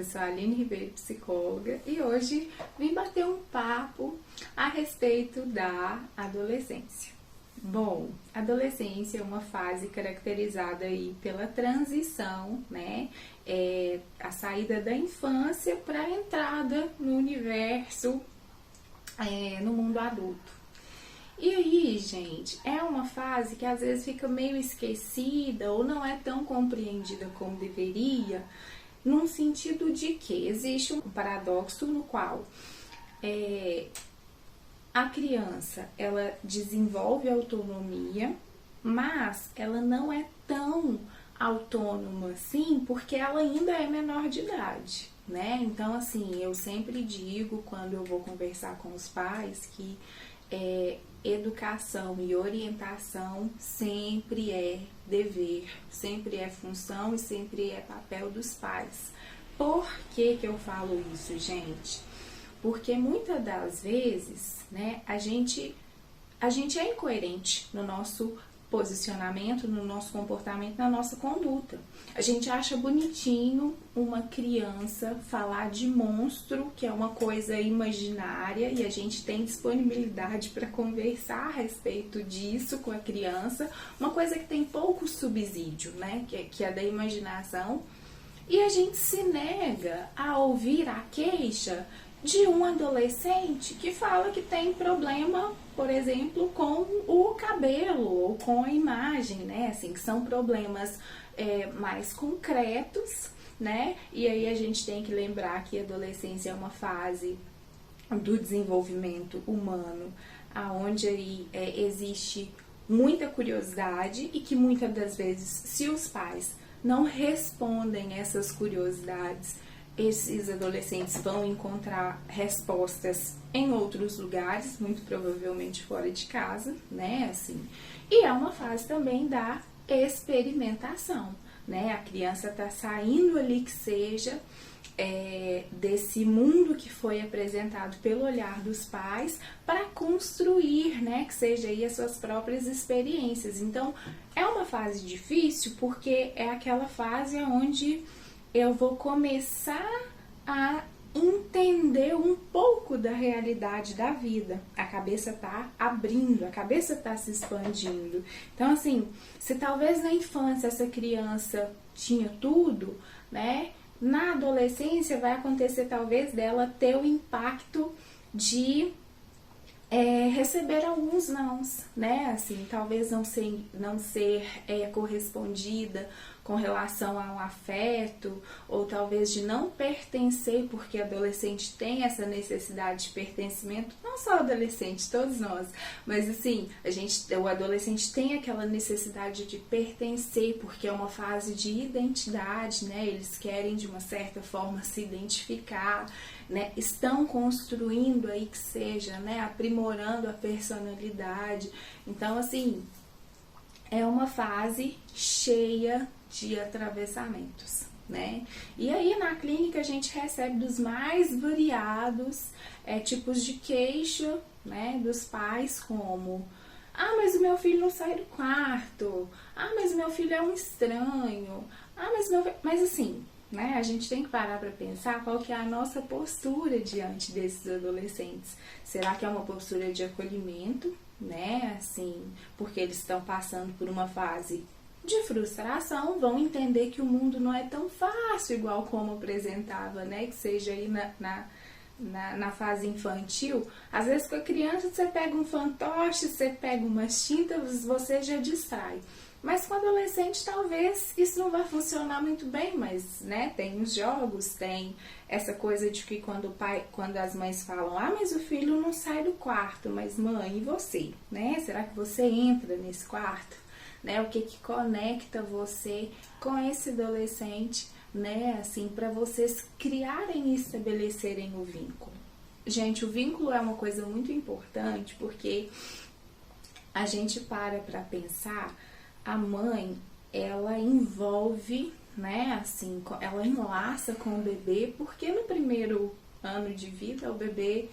eu sou a Aline Ribeiro, psicóloga, e hoje vim bater um papo a respeito da adolescência. Bom, a adolescência é uma fase caracterizada aí pela transição, né? A saída da infância para a entrada no universo, no mundo adulto. E aí, gente, é uma fase que às vezes fica meio esquecida ou não é tão compreendida como deveria, num sentido de que existe um paradoxo no qual a criança, ela desenvolve autonomia, mas ela não é tão autônoma assim, porque ela ainda é menor de idade, né? Então, assim, eu sempre digo, quando eu vou conversar com os pais, que educação e orientação sempre é dever, sempre é função e sempre é papel dos pais. Por que eu falo isso, gente? Porque muitas das vezes, né, a gente é incoerente no nosso posicionamento, no nosso comportamento, na nossa conduta. A gente acha bonitinho uma criança falar de monstro, que é uma coisa imaginária, e a gente tem disponibilidade para conversar a respeito disso com a criança, uma coisa que tem pouco subsídio, né, que é da imaginação, e a gente se nega a ouvir a queixa de um adolescente que fala que tem problema, por exemplo, com o cabelo ou com a imagem, né? Assim, que são problemas mais concretos, né? E aí a gente tem que lembrar que a adolescência é uma fase do desenvolvimento humano, aonde aí existe muita curiosidade e que muitas das vezes, se os pais não respondem essas curiosidades, esses adolescentes vão encontrar respostas em outros lugares, muito provavelmente fora de casa, né, assim. E é uma fase também da experimentação, né, a criança tá saindo ali que seja desse mundo que foi apresentado pelo olhar dos pais para construir, né, que seja aí as suas próprias experiências. Então, é uma fase difícil porque é aquela fase onde eu vou começar a entender um pouco da realidade da vida. A cabeça tá abrindo, a cabeça tá se expandindo. Então, assim, se talvez na infância essa criança tinha tudo, né? Na adolescência vai acontecer talvez dela ter o impacto de receber alguns nãos, né? Assim, talvez não ser correspondida com relação ao afeto, ou talvez de não pertencer, porque adolescente tem essa necessidade de pertencimento, não só adolescente, todos nós, mas assim, o adolescente tem aquela necessidade de pertencer, porque é uma fase de identidade, né? Eles querem de uma certa forma se identificar, né? Estão construindo aí que seja, né? Aprimorando a personalidade. Então, assim, é uma fase cheia de atravessamentos, né? E aí na clínica a gente recebe dos mais variados tipos de queixa, né, dos pais, como: ah, mas o meu filho não sai do quarto, ah, mas o meu filho é um estranho, ah, mas assim, né, a gente tem que parar para pensar qual que é a nossa postura diante desses adolescentes. Será que é uma postura de acolhimento, né, assim, porque eles estão passando por uma fase de frustração, vão entender que o mundo não é tão fácil igual como apresentava, né, que seja aí na fase infantil. Às vezes com a criança você pega um fantoche, você pega umas tintas, você já distrai. Mas com o adolescente talvez isso não vai funcionar muito bem, mas, né, tem os jogos, tem essa coisa de que quando as mães falam: ah, mas o filho não sai do quarto, mas mãe, e você, né? Será que você entra nesse quarto? Né? O que conecta você com esse adolescente, né, assim, para vocês criarem e estabelecerem o vínculo. Gente, o vínculo é uma coisa muito importante, porque a gente para pensar, a mãe, ela envolve, né, assim, ela enlaça com o bebê, porque no primeiro ano de vida, o bebê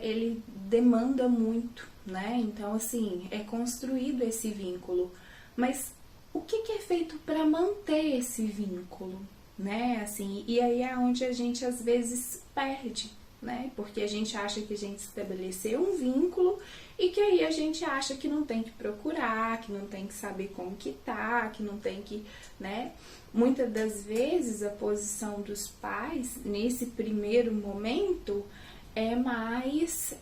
ele demanda muito, né? Então, assim, é construído esse vínculo. Mas o que é feito para manter esse vínculo, né? Assim, e aí é onde a gente às vezes perde, né? Porque a gente acha que a gente estabeleceu um vínculo e que aí a gente acha que não tem que procurar, que não tem que saber como que tá, que não tem que, né? Muitas das vezes a posição dos pais nesse primeiro momento é mais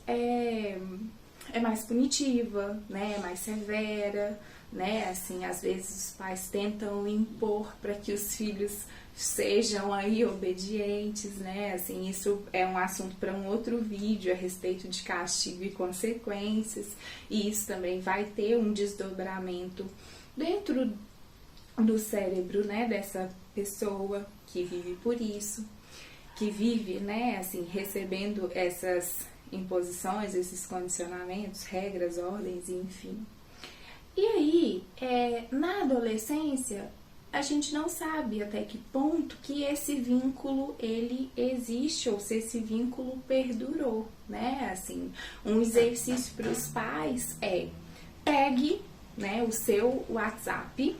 punitiva, né? É mais severa, né? Assim, às vezes os pais tentam impor para que os filhos sejam aí obedientes, né? Assim, isso é um assunto para um outro vídeo a respeito de castigo e consequências, e isso também vai ter um desdobramento dentro do cérebro, né, dessa pessoa que vive por isso, que vive, né, assim, recebendo essas imposições, esses condicionamentos, regras, ordens, enfim. E aí, na adolescência, a gente não sabe até que ponto que esse vínculo ele existe ou se esse vínculo perdurou, né? Assim, um exercício para os pais pegue, né, o seu WhatsApp,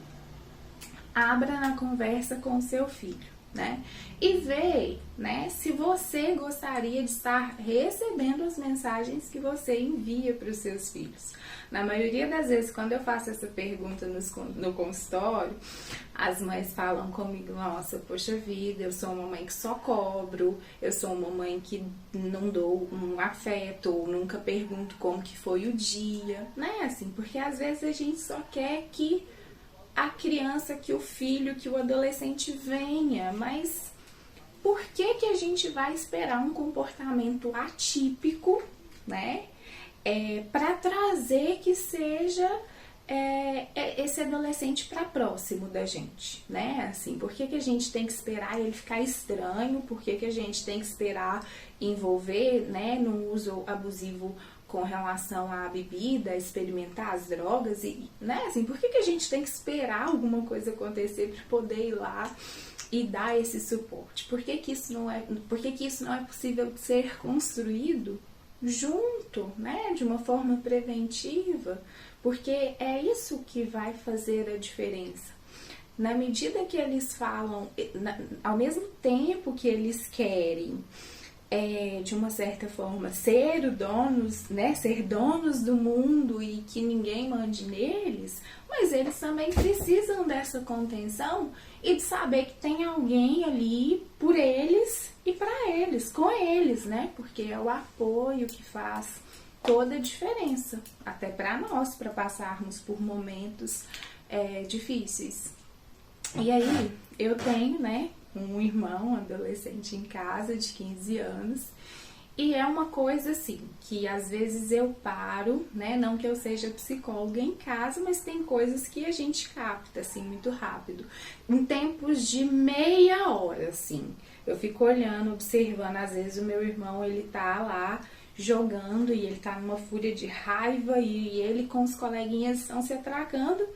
abra na conversa com o seu filho, né? E vê, né, se você gostaria de estar recebendo as mensagens que você envia para os seus filhos. Na maioria das vezes, quando eu faço essa pergunta no consultório, as mães falam comigo, nossa, poxa vida, eu sou uma mãe que só cobro, eu sou uma mãe que não dou um afeto, ou nunca pergunto como que foi o dia, né? Assim, porque às vezes a gente só quer que a criança, que o filho, que o adolescente venha, mas por que que a gente vai esperar um comportamento atípico, né, para trazer que seja esse adolescente para próximo da gente, né? Assim, por que que a gente tem que esperar ele ficar estranho? Por que que a gente tem que esperar envolver, né, no uso abusivo com relação à bebida, experimentar as drogas e, né, assim, por que que a gente tem que esperar alguma coisa acontecer para poder ir lá e dar esse suporte? Por que que isso não é possível ser construído junto, né, de uma forma preventiva? Porque é isso que vai fazer a diferença. Na medida que eles falam, ao mesmo tempo que eles querem, de uma certa forma, ser donos, né, ser donos do mundo e que ninguém mande neles, mas eles também precisam dessa contenção e de saber que tem alguém ali por eles e para eles, com eles, né, porque é o apoio que faz toda a diferença, até para nós, para passarmos por momentos difíceis. E aí, eu tenho, né, um irmão, um adolescente em casa de 15 anos, e é uma coisa assim, que às vezes eu paro, né, não que eu seja psicóloga em casa, mas tem coisas que a gente capta, assim, muito rápido. Em tempos de meia hora, assim, eu fico olhando, observando, às vezes o meu irmão, ele tá lá jogando e ele tá numa fúria de raiva e ele com os coleguinhas estão se atracando.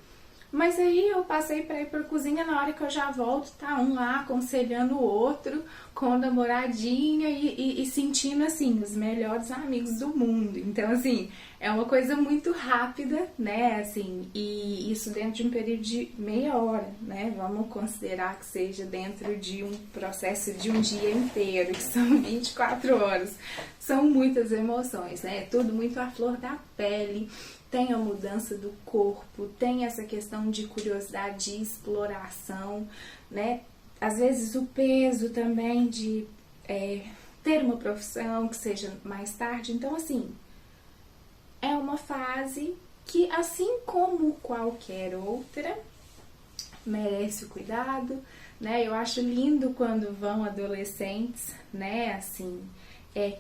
Mas aí eu passei para ir pra cozinha, na hora que eu já volto, tá um lá aconselhando o outro, com a namoradinha e sentindo, assim, os melhores amigos do mundo. Então, assim, é uma coisa muito rápida, né, assim, e isso dentro de um período de meia hora, né, vamos considerar que seja dentro de um processo de um dia inteiro, que são 24 horas. São muitas emoções, né, tudo muito à flor da pele. Tem a mudança do corpo, tem essa questão de curiosidade, de exploração, né? Às vezes o peso também de ter uma profissão que seja mais tarde. Então, assim, é uma fase que, assim como qualquer outra, merece o cuidado, né? Eu acho lindo quando vão adolescentes, né, assim,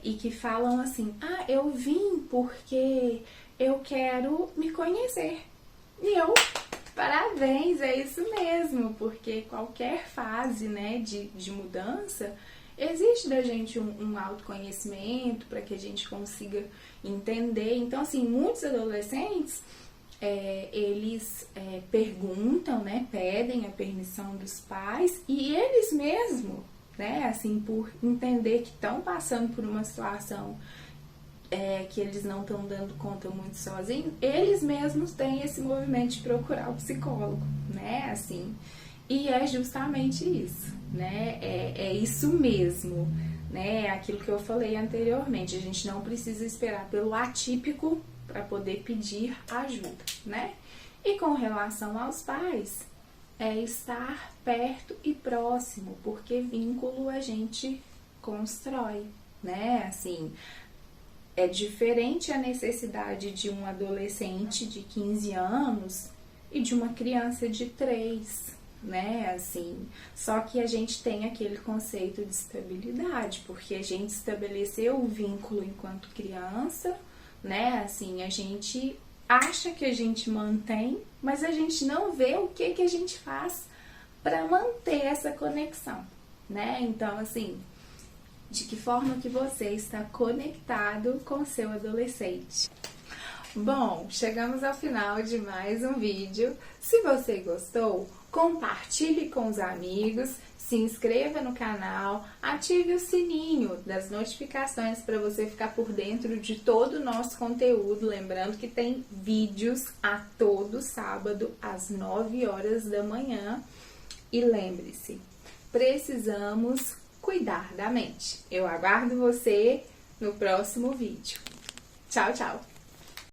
e que falam assim, eu vim porque eu quero me conhecer. E eu, parabéns, é isso mesmo, porque qualquer fase, né, de mudança, existe da gente um autoconhecimento para que a gente consiga entender. Então, assim, muitos adolescentes, eles perguntam, né, pedem a permissão dos pais e eles mesmos, né, assim, por entender que estão passando por uma situação que eles não estão dando conta muito sozinhos, eles mesmos têm esse movimento de procurar o psicólogo, né, assim, e é justamente isso. né? É isso mesmo, né? É aquilo que eu falei anteriormente, a gente não precisa esperar pelo atípico para poder pedir ajuda, né? E com relação aos pais, é estar perto e próximo, porque vínculo a gente constrói, né? Assim, é diferente a necessidade de um adolescente de 15 anos e de uma criança de 3, né? Assim, só que a gente tem aquele conceito de estabilidade, porque a gente estabeleceu o vínculo enquanto criança, né? Assim, a gente acha que a gente mantém, mas a gente não vê o que a gente faz para manter essa conexão, né? Então, assim, de que forma que você está conectado com seu adolescente? Bom, chegamos ao final de mais um vídeo. Se você gostou, compartilhe com os amigos, se inscreva no canal, ative o sininho das notificações para você ficar por dentro de todo o nosso conteúdo. Lembrando que tem vídeos a todo sábado às 9 horas da manhã. E lembre-se, precisamos cuidar da mente. Eu aguardo você no próximo vídeo. Tchau, tchau!